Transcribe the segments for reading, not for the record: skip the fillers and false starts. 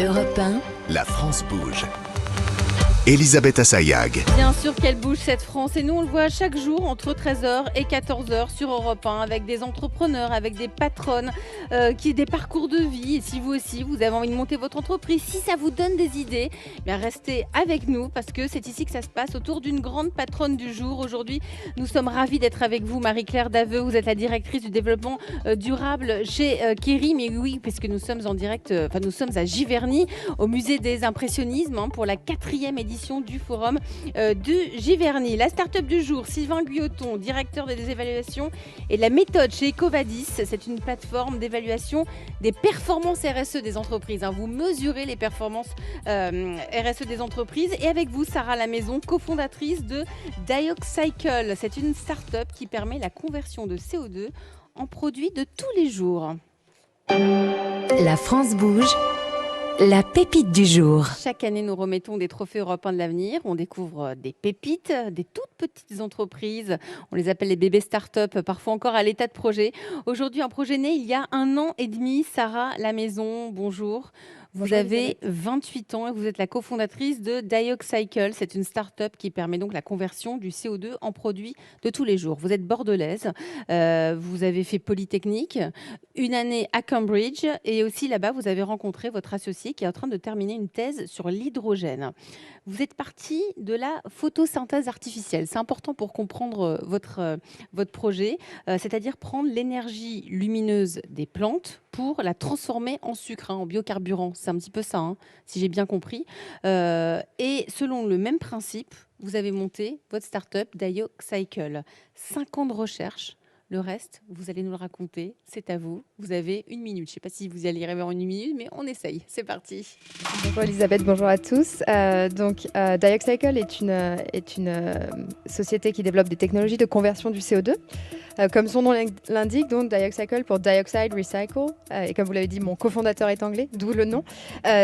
Europe 1, La France bouge. Elisabeth Assayag. Bien sûr qu'elle bouge cette France et nous on le voit chaque jour entre 13h et 14h sur Europe 1 avec des entrepreneurs, avec des patronnes qui ont des parcours de vie. Et si vous aussi vous avez envie de monter votre entreprise, si ça vous donne des idées, bien restez avec nous parce que c'est ici que ça se passe autour d'une grande patronne du jour. Aujourd'hui nous sommes ravis d'être avec vous, Marie-Claire Daveu. Vous êtes la directrice du développement durable chez Kering. Et oui, puisque nous sommes en direct, nous sommes à Giverny au musée des impressionnismes pour la 4e édition du forum de Giverny. La start-up du jour, Sylvain Guyoton, directeur des évaluations et de la méthode chez Ecovadis. C'est une plateforme d'évaluation des performances RSE des entreprises. Vous mesurez les performances RSE des entreprises. Et avec vous, Sarah Lamaison, cofondatrice de Dioxycle. C'est une start-up qui permet la conversion de CO2 en produits de tous les jours. La France bouge. La pépite du jour. Chaque année, nous remettons des trophées européens de l'avenir. On découvre des pépites, des toutes petites entreprises. On les appelle les bébés start-up, parfois encore à l'état de projet. Aujourd'hui, un projet né il y a 1 an et demi. Sarah Lamaison, bonjour. Vous avez 28 ans et vous êtes la cofondatrice de Dioxycle. C'est une start-up qui permet donc la conversion du CO2 en produit de tous les jours. Vous êtes bordelaise, vous avez fait Polytechnique, 1 année à Cambridge et aussi là-bas, vous avez rencontré votre associé qui est en train de terminer une thèse sur l'hydrogène. Vous êtes partie de la photosynthèse artificielle. C'est important pour comprendre votre projet, c'est-à-dire prendre l'énergie lumineuse des plantes pour la transformer en sucre, en biocarburant. C'est un petit peu ça, si j'ai bien compris. Et selon le même principe, vous avez monté votre start-up Dioxycle. 5 ans de recherche. Le reste, vous allez nous le raconter. C'est à vous. Vous avez 1 minute. Je ne sais pas si vous y allez arriver en 1 minute, mais on essaye. C'est parti. Bonjour Elisabeth, bonjour à tous. Dioxycle est une société qui développe des technologies de conversion du CO2. Comme son nom l'indique, donc Dioxycle pour Dioxide Recycle. Et comme vous l'avez dit, mon cofondateur est anglais, d'où le nom.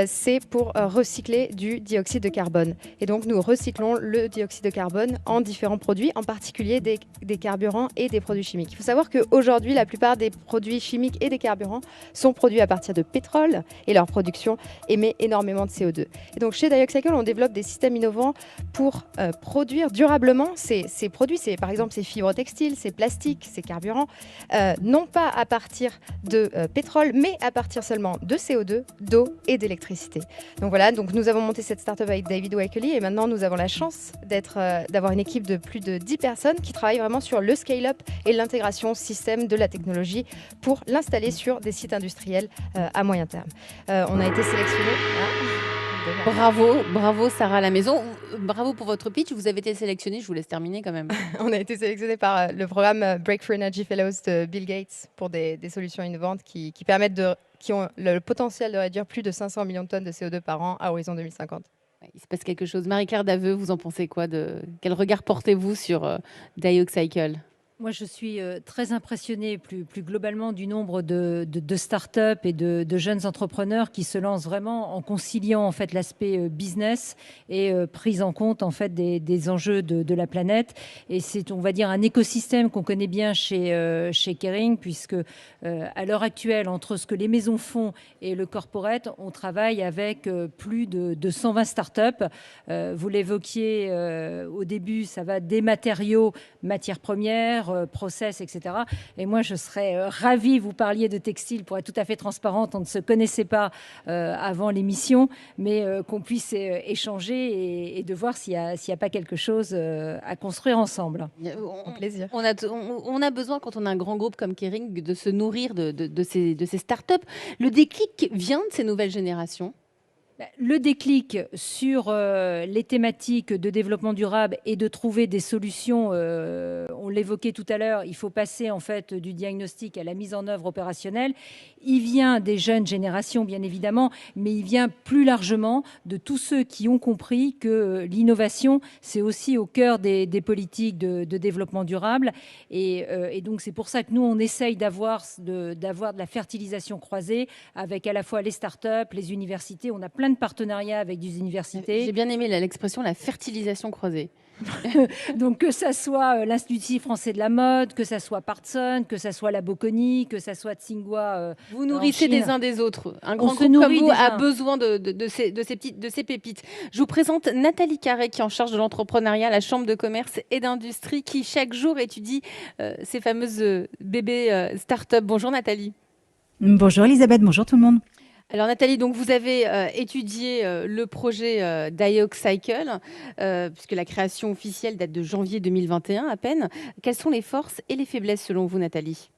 C'est pour recycler du dioxyde de carbone. Et donc nous recyclons le dioxyde de carbone en différents produits, en particulier des carburants et des produits chimiques. Il faut savoir qu'aujourd'hui, la plupart des produits chimiques et des carburants sont produits à partir de pétrole et leur production émet énormément de CO2. Et donc chez Dioxycle, on développe des systèmes innovants pour produire durablement ces produits. C'est par exemple ces fibres textiles, ces plastiques, ces carburants, non pas à partir de pétrole, mais à partir seulement de CO2, d'eau et d'électricité. Donc voilà, donc nous avons monté cette start-up avec David Wakely et maintenant nous avons la chance d'avoir une équipe de plus de 10 personnes qui travaillent vraiment sur le scale-up et l'intégration système de la technologie pour l'installer sur des sites industriels à moyen terme. On a été sélectionnés. Bravo Sarah Lamaison. Bravo pour votre pitch. Vous avez été sélectionnée. Je vous laisse terminer quand même. On a été sélectionnés par le programme Breakthrough Energy Fellows de Bill Gates pour des solutions innovantes qui ont le potentiel de réduire plus de 500 millions de tonnes de CO2 par an à horizon 2050. Il se passe quelque chose. Marie-Claire Daveu, vous en pensez quoi Quel regard portez-vous sur Dioxycle ? Moi, je suis très impressionnée plus globalement du nombre de start-up et de jeunes entrepreneurs qui se lancent vraiment en conciliant en fait l'aspect business et prise en compte en fait des enjeux de la planète. Et c'est, on va dire, un écosystème qu'on connaît bien chez Kering, puisque à l'heure actuelle, entre ce que les maisons font et le corporate, on travaille avec plus de 120 start-up. Vous l'évoquiez au début, ça va des matériaux, matières premières, process, etc. Et moi, je serais ravie, vous parliez de textile, pour être tout à fait transparente, on ne se connaissait pas avant l'émission, mais qu'on puisse échanger et de voir s'il n'y a pas quelque chose à construire ensemble. Plaisir. On a besoin, quand on a un grand groupe comme Kering, de se nourrir de ces startups. Le déclic vient de ces nouvelles générations. Le déclic sur les thématiques de développement durable et de trouver des solutions, on l'évoquait tout à l'heure, il faut passer en fait du diagnostic à la mise en œuvre opérationnelle. Il vient des jeunes générations, bien évidemment, mais il vient plus largement de tous ceux qui ont compris que l'innovation, c'est aussi au cœur des politiques de développement durable. Et donc, c'est pour ça que nous, on essaye d'avoir de la fertilisation croisée avec à la fois les startups, les universités. On a plein plein de partenariats avec des universités. J'ai bien aimé l'expression la fertilisation croisée. Donc, que ça soit l'Institut français de la mode, que ça soit Partson, que ça soit la Bocconi, que ça soit Tsinghua. Vous nourrissez des uns des autres. Un grand se groupe nourrit comme vous des a uns. besoin de ces pépites. Je vous présente Nathalie Carré, qui est en charge de l'entrepreneuriat à la Chambre de commerce et d'industrie, qui chaque jour étudie ces fameuses bébés start-up. Bonjour Nathalie. Bonjour Elisabeth, bonjour tout le monde. Alors Nathalie, donc vous avez étudié le projet Dioxcycle, puisque la création officielle date de janvier 2021 à peine. Quelles sont les forces et les faiblesses selon vous, Nathalie ?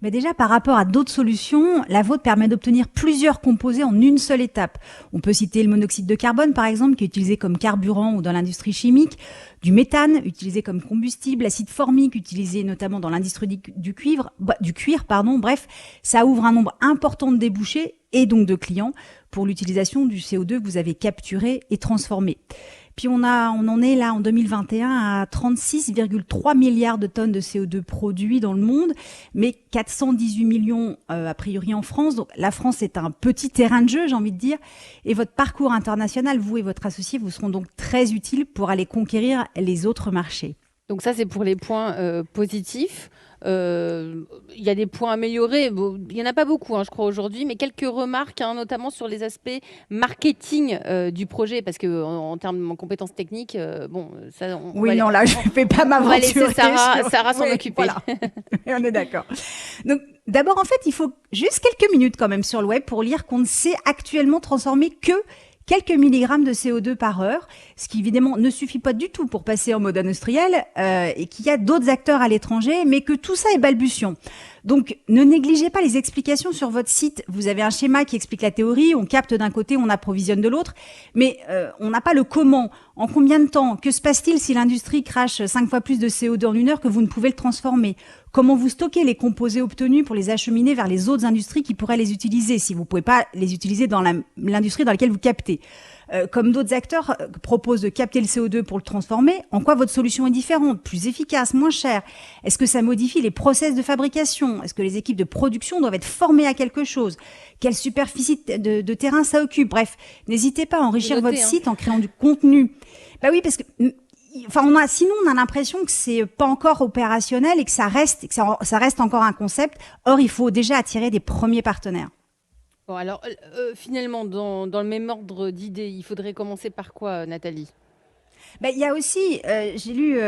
Mais déjà, par rapport à d'autres solutions, la vôtre permet d'obtenir plusieurs composés en une seule étape. On peut citer le monoxyde de carbone, par exemple, qui est utilisé comme carburant ou dans l'industrie chimique, du méthane, utilisé comme combustible, l'acide formique, utilisé notamment dans l'industrie du cuir, bref, ça ouvre un nombre important de débouchés et donc de clients pour l'utilisation du CO2 que vous avez capturé et transformé. Puis on en est là en 2021 à 36,3 milliards de tonnes de CO2 produits dans le monde, mais 418 millions a priori en France. Donc la France est un petit terrain de jeu, j'ai envie de dire. Et votre parcours international, vous et votre associé, vous seront donc très utiles pour aller conquérir les autres marchés. Donc ça, c'est pour les points positifs. Il y a des points améliorés. Bon, il n'y en a pas beaucoup, je crois, aujourd'hui, mais quelques remarques, notamment sur les aspects marketing du projet, parce qu'en termes de compétences techniques, ça... Là, je ne vais pas m'aventurer. On va laisser Sarah s'en occuper. Voilà. On est d'accord. Donc, d'abord, en fait, il faut juste quelques minutes quand même sur le web pour lire qu'on ne sait actuellement transformer que quelques milligrammes de CO2 par heure, ce qui évidemment ne suffit pas du tout pour passer en mode industriel et qu'il y a d'autres acteurs à l'étranger, mais que tout ça est balbutiant. Donc, ne négligez pas les explications sur votre site. Vous avez un schéma qui explique la théorie, on capte d'un côté, on approvisionne de l'autre, mais on n'a pas le comment. En combien de temps? Que se passe-t-il si l'industrie crache 5 fois plus de CO2 en une heure que vous ne pouvez le transformer? Comment vous stockez les composés obtenus pour les acheminer vers les autres industries qui pourraient les utiliser si vous ne pouvez pas les utiliser dans l'industrie dans laquelle vous captez? Comme d'autres acteurs proposent de capter le CO2 pour le transformer, en quoi votre solution est différente, plus efficace, moins chère? Est-ce que ça modifie les process de fabrication? Est-ce que les équipes de production doivent être formées à quelque chose? Quelle superficie de terrain ça occupe? Bref, n'hésitez pas à enrichir votre site en créant du contenu. Bah oui, parce que sinon on a l'impression que c'est pas encore opérationnel et que ça reste encore un concept. Or, il faut déjà attirer des premiers partenaires. Bon, alors, finalement, dans le même ordre d'idées, il faudrait commencer par quoi, Nathalie? Il y a aussi, j'ai lu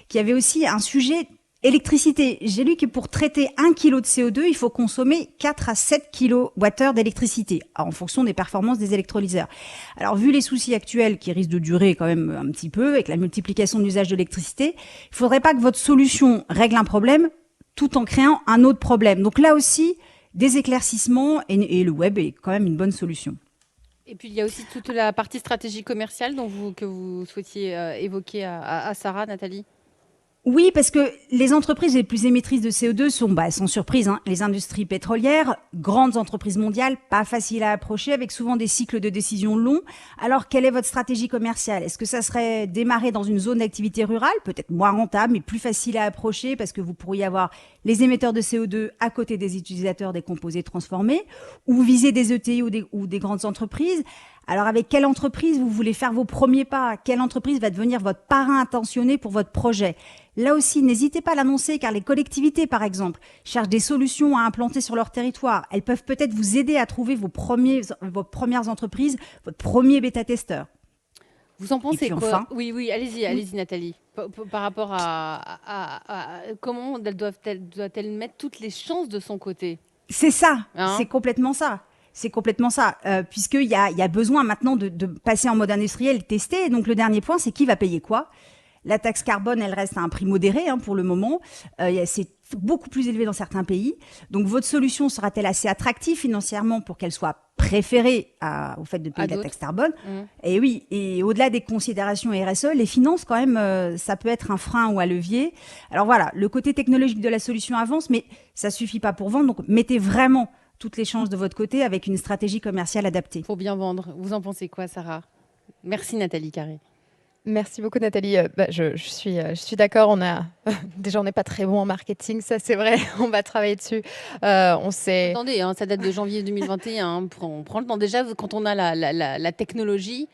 qu'il y avait aussi un sujet électricité. J'ai lu que pour traiter 1 kg de CO2, il faut consommer 4 à 7 kWh d'électricité, en fonction des performances des électrolyseurs. Alors, vu les soucis actuels qui risquent de durer quand même un petit peu, avec la multiplication de l'usage de l'électricité, il faudrait pas que votre solution règle un problème tout en créant un autre problème. Donc là aussi, des éclaircissements et le web est quand même une bonne solution. Et puis, il y a aussi toute la partie stratégie commerciale que vous souhaitiez évoquer à Sarah, Nathalie. Oui, parce que les entreprises les plus émettrices de CO2 sont, sans surprise, les industries pétrolières, grandes entreprises mondiales, pas faciles à approcher, avec souvent des cycles de décision longs. Alors, quelle est votre stratégie commerciale? Est-ce que ça serait démarrer dans une zone d'activité rurale, peut-être moins rentable, mais plus facile à approcher, parce que vous pourriez avoir les émetteurs de CO2 à côté des utilisateurs des composés transformés, ou viser des ETI ou des grandes entreprises? Alors, avec quelle entreprise vous voulez faire vos premiers pas? Quelle entreprise va devenir votre parrain intentionné pour votre projet? Là aussi, n'hésitez pas à l'annoncer, car les collectivités, par exemple, cherchent des solutions à implanter sur leur territoire. Elles peuvent peut-être vous aider à trouver vos premières entreprises, votre premier bêta-testeur. Vous en pensez quoi? Enfin, Oui, allez-y, Nathalie. Par rapport à comment doit-elle mettre toutes les chances de son côté? C'est ça, c'est complètement ça. C'est complètement ça, puisqu'il y a besoin maintenant de passer en mode industriel et tester. Donc le dernier point, c'est qui va payer quoi? La taxe carbone, elle reste à un prix modéré pour le moment. C'est beaucoup plus élevé dans certains pays. Donc votre solution sera-t-elle assez attractive financièrement pour qu'elle soit préférée au fait de payer la taxe carbone? Et oui, et au-delà des considérations RSE, les finances quand même, ça peut être un frein ou un levier. Alors voilà, le côté technologique de la solution avance, mais ça suffit pas pour vendre. Donc mettez vraiment toutes les chances de votre côté avec une stratégie commerciale adaptée. Pour bien vendre. Vous en pensez quoi, Sarah? Merci, Nathalie Carré. Merci beaucoup Nathalie. Je suis d'accord. Déjà on n'est pas très bon en marketing, ça c'est vrai. On va travailler dessus. On sait. Attendez, hein, ça date de janvier 2021. Hein, on prend le temps. Déjà, quand on a la technologie,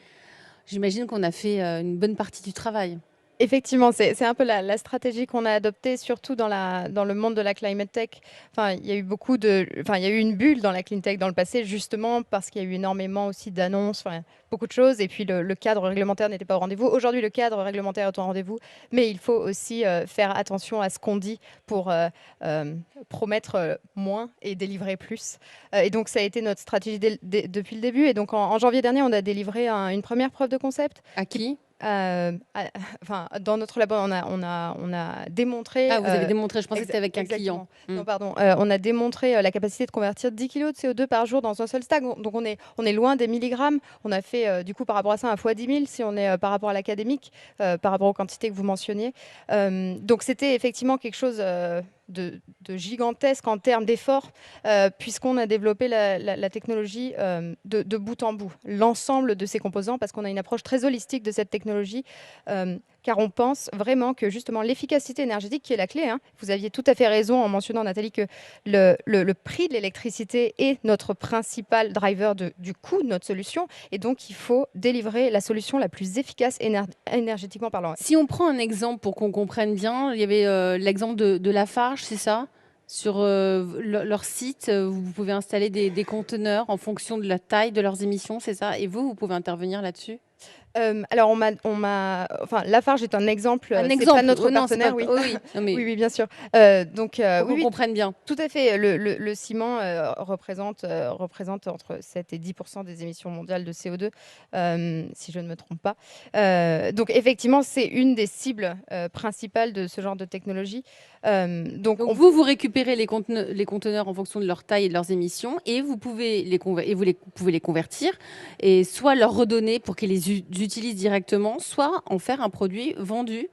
j'imagine qu'on a fait une bonne partie du travail. Effectivement, c'est un peu la stratégie qu'on a adoptée, surtout dans le monde de la climate tech. Enfin, il y a eu il y a eu une bulle dans la clean tech dans le passé, justement parce qu'il y a eu énormément aussi d'annonces, enfin, beaucoup de choses, et puis le cadre réglementaire n'était pas au rendez-vous. Aujourd'hui, le cadre réglementaire est au rendez-vous, mais il faut aussi faire attention à ce qu'on dit pour promettre moins et délivrer plus. Et donc, ça a été notre stratégie depuis le début. Et donc, en janvier dernier, on a délivré une première preuve de concept. À qui? Enfin, dans notre labo, on a démontré. Ah, vous avez démontré, je pensais que c'était avec un exactement. client. Non, pardon. On a démontré la capacité de convertir 10 kg de CO2 par jour dans un seul stack. Donc, on est loin des milligrammes. On a fait, du coup, par rapport à ça, un fois 10 000 si on est par rapport à l'académique, par rapport aux quantités que vous mentionniez. Donc, c'était effectivement quelque chose de gigantesque en termes d'efforts, puisqu'on a développé la technologie de bout en bout, l'ensemble de ces composants, parce qu'on a une approche très holistique de cette technologie, car on pense vraiment que justement l'efficacité énergétique qui est la clé. Hein. Vous aviez tout à fait raison en mentionnant, Nathalie, que le prix de l'électricité est notre principal driver du coût de notre solution, et donc il faut délivrer la solution la plus efficace énergétiquement parlant. Si on prend un exemple pour qu'on comprenne bien, il y avait l'exemple de Lafarge, c'est ça? Sur leur site, vous pouvez installer des conteneurs en fonction de la taille de leurs émissions, c'est ça? Et vous pouvez intervenir là-dessus? Alors, enfin, Lafarge est un exemple. Un C'est exemple. pas notre Non, c'est partenaire, pas- oui. oui, oui. Non, mais Oui, bien sûr. Donc, pour qu'on oui, comprenne bien. tout à fait. Le ciment représente entre 7 et 10% des émissions mondiales de CO2, si je ne me trompe pas. Donc, effectivement, c'est une des cibles principales de ce genre de technologie. Donc vous récupérez les conteneurs en fonction de leur taille et de leurs émissions, et vous pouvez pouvez les convertir et soit leur redonner pour qu'ils les utilisent directement, soit en faire un produit vendu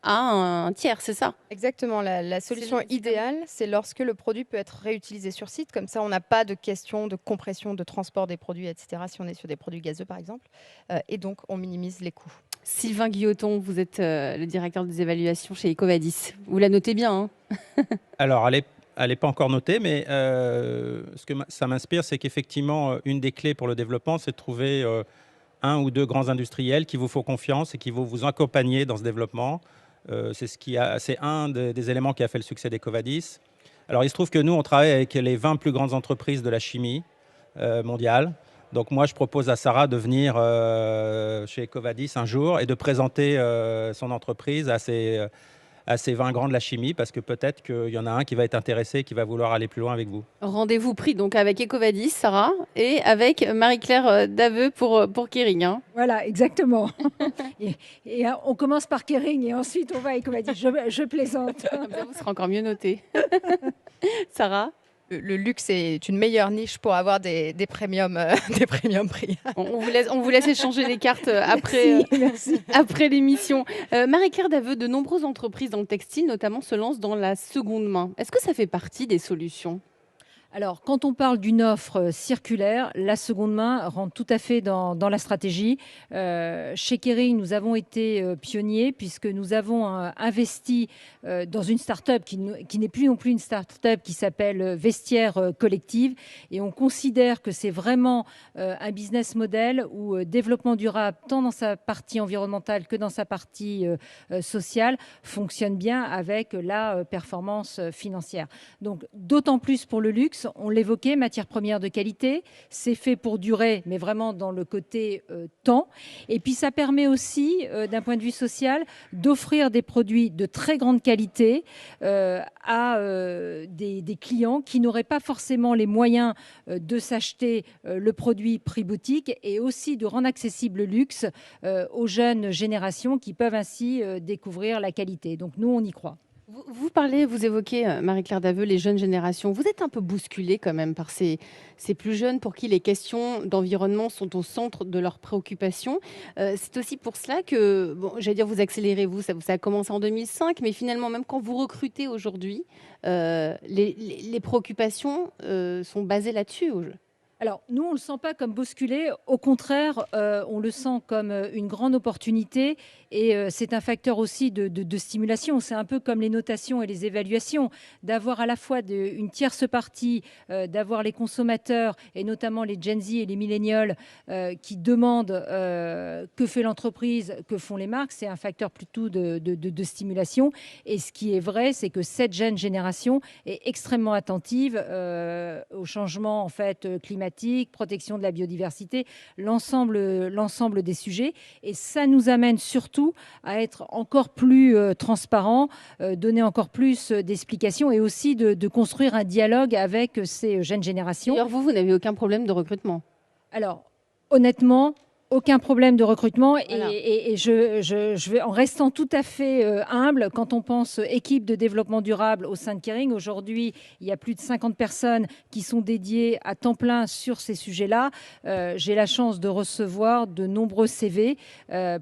à un tiers, c'est ça? Exactement. La solution idéale, c'est lorsque le produit peut être réutilisé sur site. Comme ça, on n'a pas de question de compression, de transport des produits, etc. Si on est sur des produits gazeux, par exemple. Et donc, on minimise les coûts. Sylvain Guilloton, vous êtes le directeur des évaluations chez Ecovadis. Vous la notez bien, hein? Alors, elle n'est pas encore notée, mais ce que ça m'inspire, c'est qu'effectivement, une des clés pour le développement, c'est de trouver un ou deux grands industriels qui vous font confiance et qui vont vous accompagner dans ce développement. C'est un des éléments qui a fait le succès d'Ecovadis. Alors, il se trouve que nous, on travaille avec les 20 plus grandes entreprises de la chimie mondiale. Donc, moi, je propose à Sarah de venir chez Ecovadis un jour et de présenter son entreprise à ces 20 grands de la chimie, parce que peut-être qu'il y en a un qui va être intéressé et qui va vouloir aller plus loin avec vous. Rendez-vous pris donc avec Ecovadis, Sarah, et avec Marie-Claire Daveux pour Kering. Hein. Voilà, exactement. et on commence par Kering et ensuite on va à Ecovadis. Je plaisante. Comme ça, vous serez encore mieux noté. Sarah? Le luxe est une meilleure niche pour avoir des premiums, des premiums prix. On vous laisse échanger les cartes après, Merci. après l'émission. Marie-Claire Daveux, de nombreuses entreprises dans le textile, notamment, se lancent dans la seconde main. Est-ce que ça fait partie des solutions? Alors, quand on parle d'une offre circulaire, la seconde main rentre tout à fait dans la stratégie. Chez Kering, nous avons été pionniers puisque nous avons investi dans une start-up qui n'est plus non plus une start-up, qui s'appelle Vestiaire Collective. Et on considère que c'est vraiment un business model où développement durable, tant dans sa partie environnementale que dans sa partie sociale, fonctionne bien avec la performance financière. Donc, d'autant plus pour le luxe. On l'évoquait, matières premières de qualité, c'est fait pour durer, mais vraiment dans le côté temps. Et puis ça permet aussi, d'un point de vue social, d'offrir des produits de très grande qualité à des clients qui n'auraient pas forcément les moyens de s'acheter le produit prix boutique, et aussi de rendre accessible le luxe aux jeunes générations qui peuvent ainsi découvrir la qualité. Donc nous, on y croit. Vous évoquez, Marie-Claire Daveux, les jeunes générations. Vous êtes un peu bousculée quand même par ces plus jeunes pour qui les questions d'environnement sont au centre de leurs préoccupations. C'est aussi pour cela que, j'allais dire, vous accélérez, ça a commencé en 2005, mais finalement, même quand vous recrutez aujourd'hui, les préoccupations sont basées là-dessus. Alors, nous, on ne le sent pas comme bousculé. Au contraire, on le sent comme une grande opportunité. Et c'est un facteur aussi de stimulation. C'est un peu comme les notations et les évaluations. D'avoir à la fois une tierce partie, d'avoir les consommateurs, et notamment les Gen Z et les millénials, qui demandent que fait l'entreprise, que font les marques. C'est un facteur plutôt de stimulation. Et ce qui est vrai, c'est que cette jeune génération est extrêmement attentive au changement en fait, climatique, protection de la biodiversité, l'ensemble des sujets. Et ça nous amène surtout à être encore plus transparent, donner encore plus d'explications et aussi de construire un dialogue avec ces jeunes générations. D'ailleurs, vous n'avez aucun problème de recrutement. Alors, honnêtement, aucun problème de recrutement. Voilà. Et je vais en restant tout à fait humble, quand on pense équipe de développement durable au sein de Kering, aujourd'hui, il y a plus de 50 personnes qui sont dédiées à temps plein sur ces sujets-là. J'ai la chance de recevoir de nombreux CV,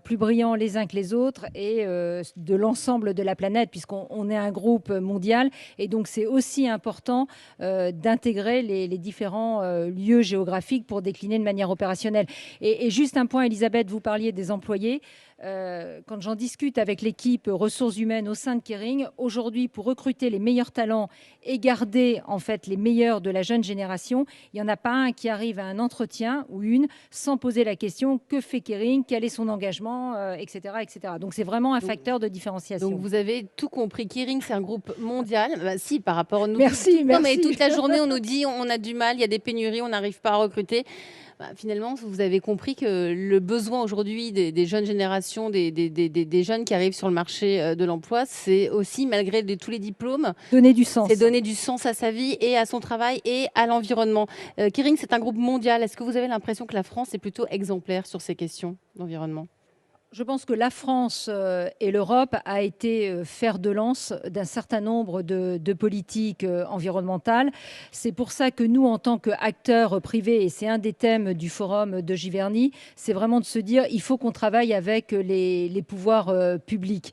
plus brillants les uns que les autres, et de l'ensemble de la planète, puisqu'on est un groupe mondial. Et donc, c'est aussi important d'intégrer les différents lieux géographiques pour décliner de manière opérationnelle. Et juste un point, Elisabeth, vous parliez des employés. Quand j'en discute avec l'équipe ressources humaines au sein de Kering, aujourd'hui, pour recruter les meilleurs talents et garder en fait les meilleurs de la jeune génération, il n'y en a pas un qui arrive à un entretien ou une sans poser la question que fait Kering, quel est son engagement, etc., etc. Donc c'est vraiment un facteur de différenciation. Donc vous avez tout compris. Kering, c'est un groupe mondial. Bah, si, par rapport à nous. Merci, Non, mais merci. toute la journée, on nous dit on a du mal, il y a des pénuries, on n'arrive pas à recruter. Bah, finalement, vous avez compris que le besoin aujourd'hui des jeunes générations, des jeunes qui arrivent sur le marché de l'emploi, c'est aussi, malgré tous les diplômes, Donner du sens. c'est donner du sens à sa vie et à son travail et à l'environnement. Kering, c'est un groupe mondial. Est-ce que vous avez l'impression que la France est plutôt exemplaire sur ces questions d'environnement ? Je pense que la France et l'Europe a été fer de lance d'un certain nombre de politiques environnementales. C'est pour ça que nous, en tant qu'acteurs privés, et c'est un des thèmes du forum de Giverny, c'est vraiment de se dire il faut qu'on travaille avec les pouvoirs publics.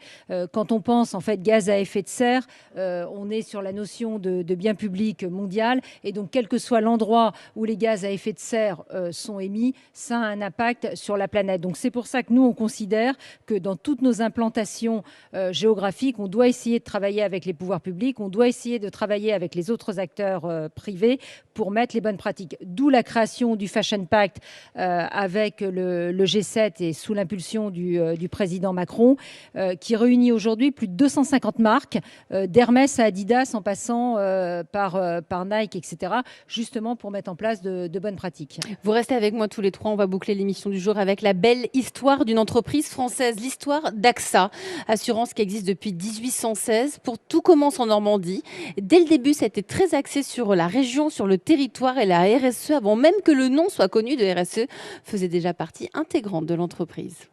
Quand on pense en fait gaz à effet de serre, on est sur la notion de bien public mondial, et donc quel que soit l'endroit où les gaz à effet de serre sont émis, ça a un impact sur la planète. Donc c'est pour ça que nous, on considère que dans toutes nos implantations géographiques, on doit essayer de travailler avec les pouvoirs publics, on doit essayer de travailler avec les autres acteurs privés pour mettre les bonnes pratiques. D'où la création du Fashion Pact avec le G7 et sous l'impulsion du président Macron, qui réunit aujourd'hui plus de 250 marques, d'Hermès à Adidas en passant par Nike, etc., justement pour mettre en place de bonnes pratiques. Vous restez avec moi tous les trois. On va boucler l'émission du jour avec la belle histoire d'une entreprise française, l'histoire d'AXA, assurance qui existe depuis 1816. Pour tout commence en Normandie. Dès le début, ça a été très axé sur la région, sur le territoire et la RSE, avant même que le nom soit connu de RSE, faisait déjà partie intégrante de l'entreprise.